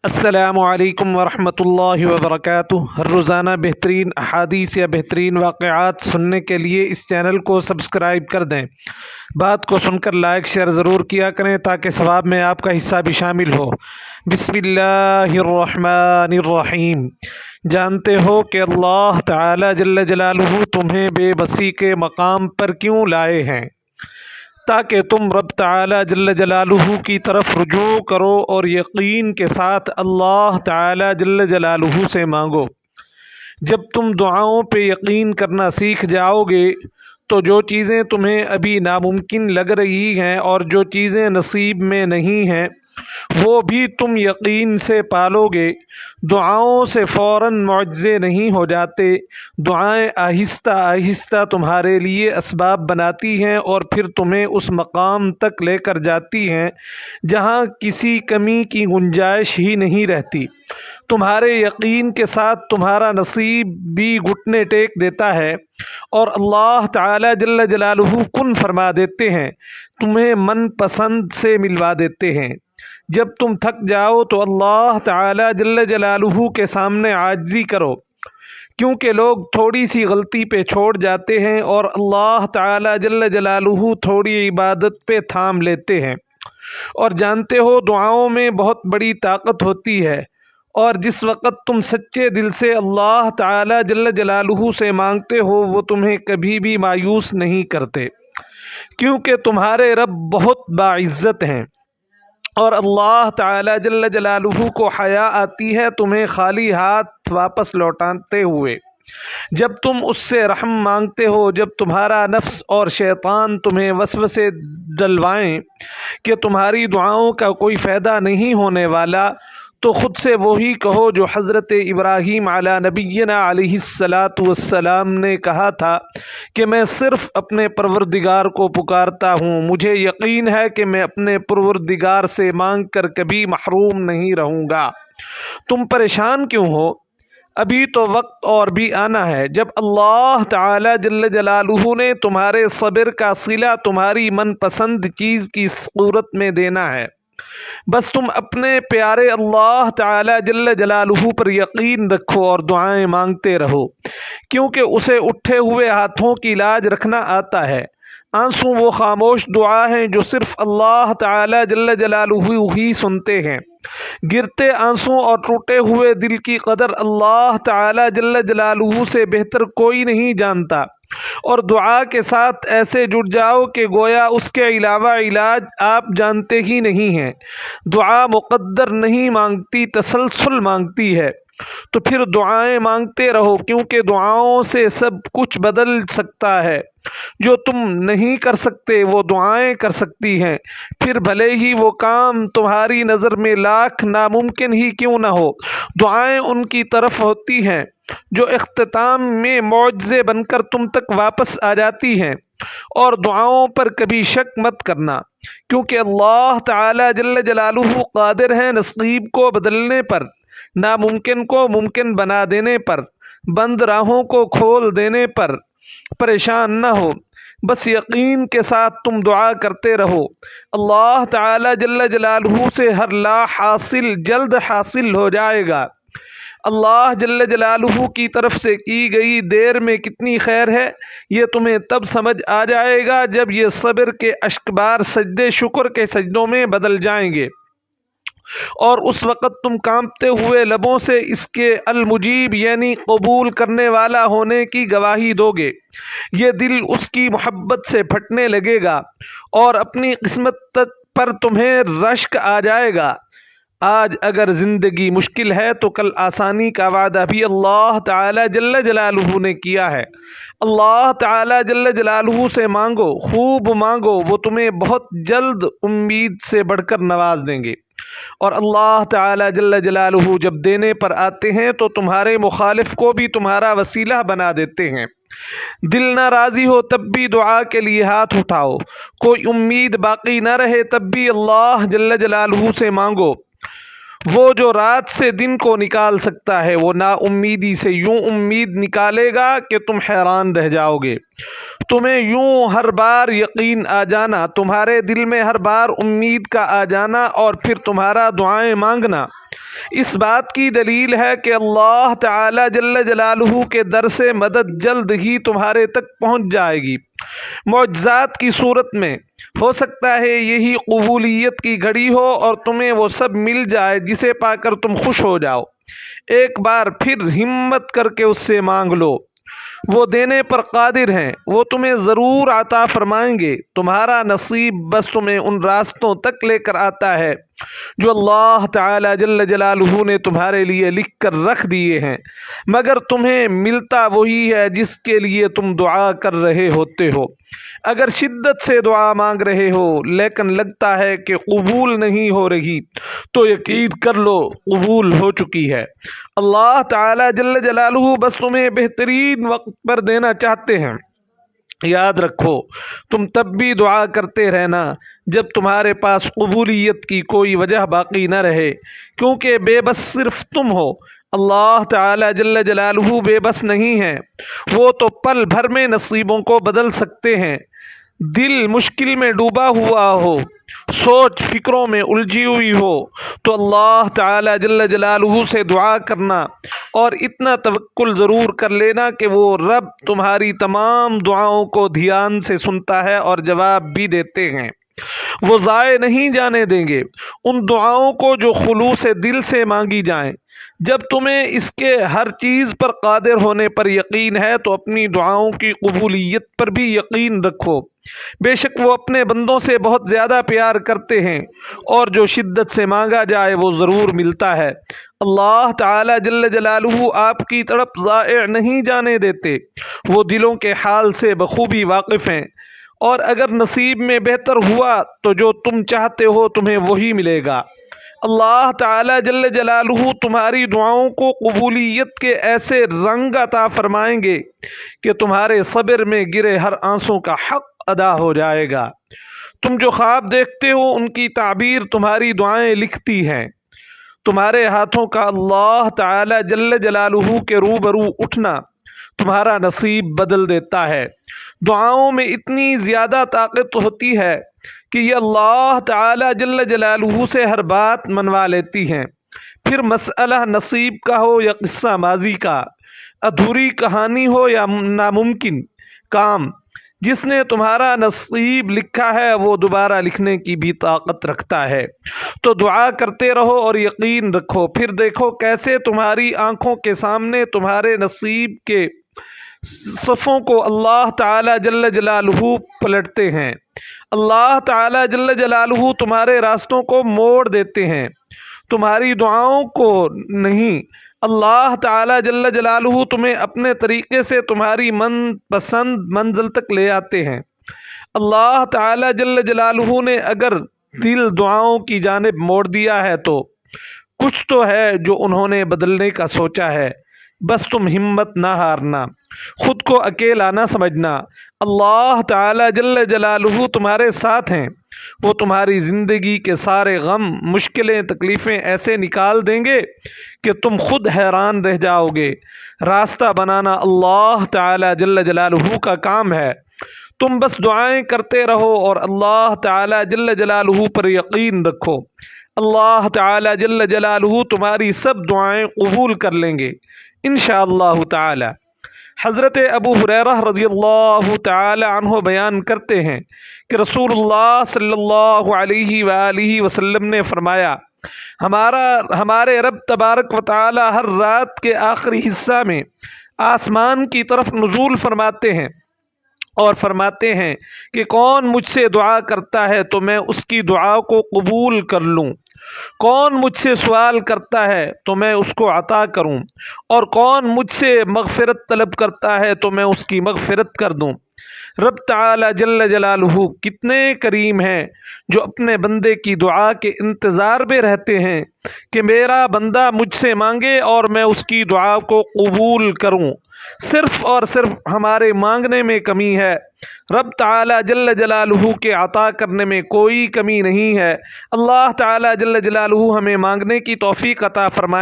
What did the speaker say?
السلام علیکم ورحمۃ اللہ وبرکاتہ۔ ہر روزانہ بہترین احادیث یا بہترین واقعات سننے کے لیے اس چینل کو سبسکرائب کر دیں۔ بات کو سن کر لائک شیئر ضرور کیا کریں تاکہ ثواب میں آپ کا حصہ بھی شامل ہو۔ بسم اللہ الرحمن الرحیم۔ جانتے ہو کہ اللہ تعالی جل جلالہ تمہیں بے بسی کے مقام پر کیوں لائے ہیں؟ تاکہ تم رب تعالی جل جلالہ کی طرف رجوع کرو اور یقین کے ساتھ اللہ تعالی جل جلالہ سے مانگو۔ جب تم دعاؤں پہ یقین کرنا سیکھ جاؤ گے تو جو چیزیں تمہیں ابھی ناممکن لگ رہی ہیں اور جو چیزیں نصیب میں نہیں ہیں وہ بھی تم یقین سے پالو گے۔ دعاؤں سے فوراً معجزے نہیں ہو جاتے، دعائیں آہستہ آہستہ تمہارے لیے اسباب بناتی ہیں اور پھر تمہیں اس مقام تک لے کر جاتی ہیں جہاں کسی کمی کی گنجائش ہی نہیں رہتی۔ تمہارے یقین کے ساتھ تمہارا نصیب بھی گھٹنے ٹیک دیتا ہے اور اللہ تعالی جل جلالہ کن فرما دیتے ہیں، تمہیں من پسند سے ملوا دیتے ہیں۔ جب تم تھک جاؤ تو اللہ تعالی جل جلالہ کے سامنے عاجزی کرو، کیونکہ لوگ تھوڑی سی غلطی پہ چھوڑ جاتے ہیں اور اللہ تعالی جل جلالہ تھوڑی عبادت پہ تھام لیتے ہیں۔ اور جانتے ہو دعاؤں میں بہت بڑی طاقت ہوتی ہے، اور جس وقت تم سچے دل سے اللہ تعالی جل جلالہ سے مانگتے ہو وہ تمہیں کبھی بھی مایوس نہیں کرتے، کیونکہ تمہارے رب بہت باعزت ہیں۔ اور اللہ تعالی جل جلالہ کو حیا آتی ہے تمہیں خالی ہاتھ واپس لوٹاتے ہوئے۔ جب تم اس سے رحم مانگتے ہو، جب تمہارا نفس اور شیطان تمہیں وسوسے ڈلوائیں کہ تمہاری دعاؤں کا کوئی فائدہ نہیں ہونے والا، تو خود سے وہی کہو جو حضرت ابراہیم علی نبینا علیہ الصلاۃ والسلام نے کہا تھا کہ میں صرف اپنے پروردگار کو پکارتا ہوں، مجھے یقین ہے کہ میں اپنے پروردگار سے مانگ کر کبھی محروم نہیں رہوں گا۔ تم پریشان کیوں ہو؟ ابھی تو وقت اور بھی آنا ہے جب اللہ تعالی جل جلالہ نے تمہارے صبر کا صلہ تمہاری من پسند چیز کی صورت میں دینا ہے۔ بس تم اپنے پیارے اللہ تعالی جل جلالہ پر یقین رکھو اور دعائیں مانگتے رہو، کیونکہ اسے اٹھے ہوئے ہاتھوں کی لاج رکھنا آتا ہے۔ آنسو وہ خاموش دعا ہیں جو صرف اللہ تعالی جل جلالہ ہی سنتے ہیں۔ گرتے آنسو اور ٹوٹے ہوئے دل کی قدر اللہ تعالی جل جلالہ سے بہتر کوئی نہیں جانتا، اور دعا کے ساتھ ایسے جڑ جاؤ کہ گویا اس کے علاوہ علاج آپ جانتے ہی نہیں ہیں۔ دعا مقدر نہیں مانگتی، تسلسل مانگتی ہے۔ تو پھر دعائیں مانگتے رہو، کیونکہ دعاؤں سے سب کچھ بدل سکتا ہے۔ جو تم نہیں کر سکتے وہ دعائیں کر سکتی ہیں، پھر بھلے ہی وہ کام تمہاری نظر میں لاکھ ناممکن ہی کیوں نہ ہو۔ دعائیں ان کی طرف ہوتی ہیں جو اختتام میں معجزے بن کر تم تک واپس آ جاتی ہیں۔ اور دعاؤں پر کبھی شک مت کرنا، کیونکہ اللہ تعالی جل جلالہ قادر ہے نصیب کو بدلنے پر، ناممکن کو ممکن بنا دینے پر، بند راہوں کو کھول دینے پر۔ پریشان نہ ہو، بس یقین کے ساتھ تم دعا کرتے رہو۔ اللہ تعالی جل جلالہ سے ہر لا حاصل جلد حاصل ہو جائے گا۔ اللہ جل جلالہ کی طرف سے کی گئی دیر میں کتنی خیر ہے یہ تمہیں تب سمجھ آ جائے گا جب یہ صبر کے اشکبار سجدے شکر کے سجدوں میں بدل جائیں گے، اور اس وقت تم کانپتے ہوئے لبوں سے اس کے المجیب یعنی قبول کرنے والا ہونے کی گواہی دو گے۔ یہ دل اس کی محبت سے پھٹنے لگے گا اور اپنی قسمت تک پر تمہیں رشک آ جائے گا۔ آج اگر زندگی مشکل ہے تو کل آسانی کا وعدہ بھی اللہ تعالی جل جلالہ نے کیا ہے۔ اللہ تعالی جل جلالہ سے مانگو، خوب مانگو، وہ تمہیں بہت جلد امید سے بڑھ کر نواز دیں گے۔ اور اللہ تعالی جل جلالہ جب دینے پر آتے ہیں تو تمہارے مخالف کو بھی تمہارا وسیلہ بنا دیتے ہیں۔ دل نہ راضی ہو تب بھی دعا کے لیے ہاتھ اٹھاؤ، کوئی امید باقی نہ رہے تب بھی اللہ جل جلالہ سے مانگو۔ وہ جو رات سے دن کو نکال سکتا ہے وہ نا امیدی سے یوں امید نکالے گا کہ تم حیران رہ جاؤ گے۔ तुम्हें यूं हर बार यकीन आ जाना, तुम्हारे दिल में हर बार उम्मीद का आ जाना और फिर तुम्हारा दुआएं मांगना, इस बात की दलील है कि अल्लाह ताला जल्ल जलालुहू के दर से मदद जल्द ही तुम्हारे तक पहुंच जाएगी। मुअज्जज़ात की सूरत में हो सकता है यही कबूलियत की घड़ी हो और तुम्हें वो सब मिल जाए जिसे पाकर तुम खुश हो जाओ। एक बार फिर हिम्मत करके उससे मांग लो, वो देने पर कादिर हैं, वो तुम्हें ज़रूर अता फरमाएंगे। तुम्हारा नसीब बस तुम्हें उन रास्तों तक लेकर आता है जो अल्लाह ताला जल्ल जलालुहू ने तुम्हारे लिए लिख कर रख दिए हैं, मगर तुम्हें मिलता वही है जिसके लिए तुम दुआ कर रहे होते हो। अगर शिद्दत से दुआ मांग रहे हो लेकिन लगता है कि कबूल नहीं हो रही, तो यकीन कर लो कबूल हो चुकी है। अल्लाह ताला जल्ल जलालुहू बस तुम्हें बेहतरीन वक्त पर देना चाहते हैं। याद रखो, तुम तब भी दुआ करते रहना जब तुम्हारे पास कबूलियत की कोई वजह बाकी न रहे, क्योंकि बेबस सिर्फ तुम हो। अल्लाह ताला जल्ल जलालुहू बेबस नहीं है, वो तो पल भर में नसीबों को बदल सकते हैं। दिल मुश्किल में डूबा हुआ हो, सोच फिक्रों में उलझी हुई हो, तो अल्लाह ताला जल्ल जलालुहू से दुआ करना और इतना तवक्कुल ज़रूर कर लेना कि वो रब तुम्हारी तमाम दुआओं को ध्यान से सुनता है और जवाब भी देते हैं। वो ज़ाय नहीं जाने देंगे उन दुआओं को जो खुलूस दिल से मांगी जाएं। जब तुम्हें इसके हर चीज़ पर कादिर होने पर यकीन है तो अपनी दुआओं की कबूलियत पर भी यकीन रखो। बेशक वो अपने बंदों से बहुत ज़्यादा प्यार करते हैं और जो शिद्दत से मांगा जाए वो ज़रूर मिलता है। अल्लाह ताला जल्ल जलालुहू आपकी तरफ ज़ाय नहीं जाने देते, वो दिलों के हाल से बखूबी वाकिफ़ हैं और अगर नसीब में बेहतर हुआ तो जो तुम चाहते हो तुम्हें वही मिलेगा। अल्लाह ताला जल्ल जलालुहू तुम्हारी दुआओं को कबूलियत के ऐसे रंग अता फरमाएंगे कि तुम्हारे सब्र में गिरे हर आंसू का हक अदा हो जाएगा। तुम जो ख्वाब देखते हो उनकी ताबीर तुम्हारी दुआएं लिखती हैं। तुम्हारे हाथों का अल्लाह ताला जल्ल जलालुहू के रूबरू उठना तुम्हारा नसीब बदल देता है। दुआओं में इतनी ज़्यादा ताकत होती है कि ये अल्लाह ताला जल्ल जलालुहू से हर बात मनवा लेती हैं। फिर मसला नसीब का हो या किस्सा माजी का, अधूरी कहानी हो या नामुमकिन काम, जिसने तुम्हारा नसीब लिखा है वो दोबारा लिखने की भी ताकत रखता है। तो दुआ करते रहो और यकीन रखो, फिर देखो कैसे तुम्हारी आंखों के सामने तुम्हारे नसीब के सफ़ों को अल्लाह ताला जल्ल जलालुहू पलटते हैं। अल्लाह ताला जल्ल जलालुहू तुम्हारे रास्तों को मोड़ देते हैं। तुम्हारी दुआओं को नहीं, अल्लाह ताला जल्ल जलालुहू तुम्हें अपने तरीके से तुम्हारी मन पसंद मंजिल तक ले आते हैं। अल्लाह ताला जल्ल जलालुहू ने अगर दिल दुआओं की जानिब मोड़ दिया है तो कुछ तो है जो उन्होंने बदलने का सोचा है। बस तुम हिम्मत ना हारना, खुद को अकेला ना समझना। अल्लाह ताला जल्ल जलालुहू तुम्हारे साथ हैं, वो तुम्हारी ज़िंदगी के सारे गम मुश्किलें तकलीफ़ें ऐसे निकाल देंगे कि तुम खुद हैरान रह जाओगे। रास्ता बनाना अल्लाह ताला जल्ल जलालुहू का काम है। तुम बस दुआएं करते रहो और अल्लाह ताला जल्ल जलालुहू पर यकीन रखो। अल्लाह ताला जल्ल जलालुहू तुम्हारी सब दुआएं कबूल कर लेंगे इंशाअल्लाह ताला। हज़रत अबू हुरैरा रज़ियल्लाहु ताला अन्हु बयान करते हैं कि रसूलुल्लाह सल्लल्लाहु अलैहि वसल्लम ने फरमाया, हमारे रब तबारक व तआला हर रात के आखिरी हिस्सा में आसमान की तरफ नुज़ूल फरमाते हैं और फरमाते हैं कि कौन मुझसे दुआ करता है तो मैं उसकी दुआ को कबूल कर लूँ, कौन मुझसे सवाल करता है तो मैं उसको अता करूं, और कौन मुझसे मगफिरत तलब करता है तो मैं उसकी मगफिरत कर दूं। रब ताला जल्ल जलालुहू कितने करीम हैं जो अपने बंदे की दुआ के इंतज़ार में रहते हैं कि मेरा बंदा मुझसे मांगे और मैं उसकी दुआ को कबूल करूं। सिर्फ़ और सिर्फ हमारे मांगने में कमी है, रब ताला जल्ल जलालुहू के अता करने में कोई कमी नहीं है। अल्लाह ताला जल्ल जलालुहू हमें मांगने की तौफीक अता फरमाए।